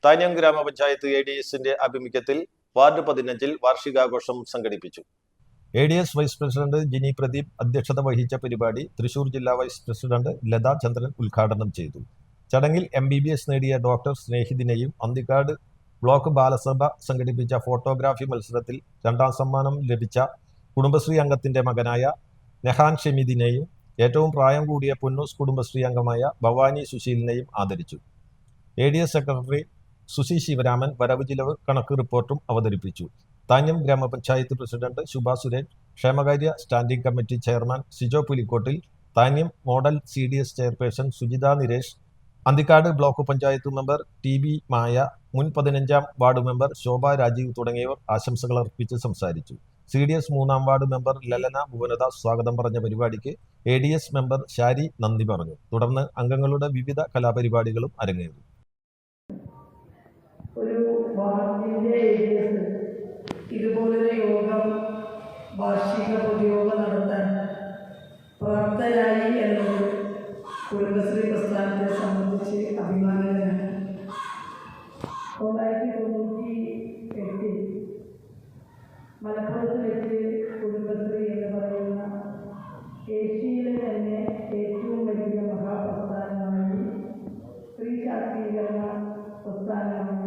താന്യം ഗ്രാമപഞ്ചായത്ത് ADSന്റെ ആഭിമുഖ്യത്തിൽ വാർഡ് 15-ൽ വാർഷികാഘോഷം സംഘടിപ്പിച്ചു. ADS vice president Jini Pradeep അധ്യക്ഷത വഹിച്ച പരിപാടി തൃശൂർ ജില്ലാ വൈസ് പ്രസിഡന്റ് ലതാ ചന്ദ്രൻ ഉദ്ഘാടനം ചെയ്തു. ചടങ്ങിൽ MBBS നേടിയ ഡോക്ടർ സ്നേഹിദിനെയും അന്തിക്കാട് ബ്ലോക്ക് ബാലസഭ സംഘടിപ്പിച്ച ഫോട്ടോഗ്രാഫി മത്സരത്തിൽ 2ാം സമ്മാനം ലഭിച്ച കുടുംബശ്രീ അംഗത്തിന്റെ മകനായ നെഹാൻ ഷെമീദിനെയും ഏറ്റവും പ്രായം കൂടിയ പൊന്നൂസ് കുടുംബശ്രീ അംഗമായ ഭവാനി സുശീലിനെയും ആദരിച്ചു. ADS സെക്രട്ടറി സുശി ശിവരാമൻ വരവ് ചിലവ് കണക്ക് റിപ്പോർട്ടും അവതരിപ്പിച്ചു. താന്യം ഗ്രാമപഞ്ചായത്ത് പ്രസിഡന്റ് ശുഭ സുരേഷ്, ക്ഷേമകാര്യ standing committee chairman Sijo Pulikkottil, Thanyam model CDS chairperson Sujitha Niresh, Anthikad block panchayat member TB Maya, മുൻ 15ാം വാർഡ് മെമ്പർ ശോഭ രാജീവ് തുടങ്ങിയവർ ആശംസകൾ അർപ്പിച്ച് സംസാരിച്ചു. CDS 3ാം വാർഡ് മെമ്പർ ലലന ഭുവനദാസ് സ്വാഗതം പറഞ്ഞ പരിപാടിക്ക് ADS മെമ്പർ ഷാരി നന്ദി പറഞ്ഞു. തുടർന്ന് അംഗങ്ങളുടെ വിവിധ കലാപരിപാടികളും അരങ്ങേറി. ഇതുപോലൊരു യോഗം വാർഷിക പൊതുയോഗം നടത്താൻ പ്രാപ്തരായി എന്നത് കുടുംബശ്രീ പ്രസ്ഥാനത്തെ സംബന്ധിച്ച് അഭിമാനകരമാണ്. 1998 മലപ്പുറത്ത് വെച്ച് കുടുംബശ്രീ എന്ന് പറയുന്ന ഏഷ്യയിലെ തന്നെ ഏറ്റവും വലിയ മഹാപ്രസ്ഥാനമായി സ്ത്രീ ശാക്തീകരണ പ്രസ്ഥാനമായി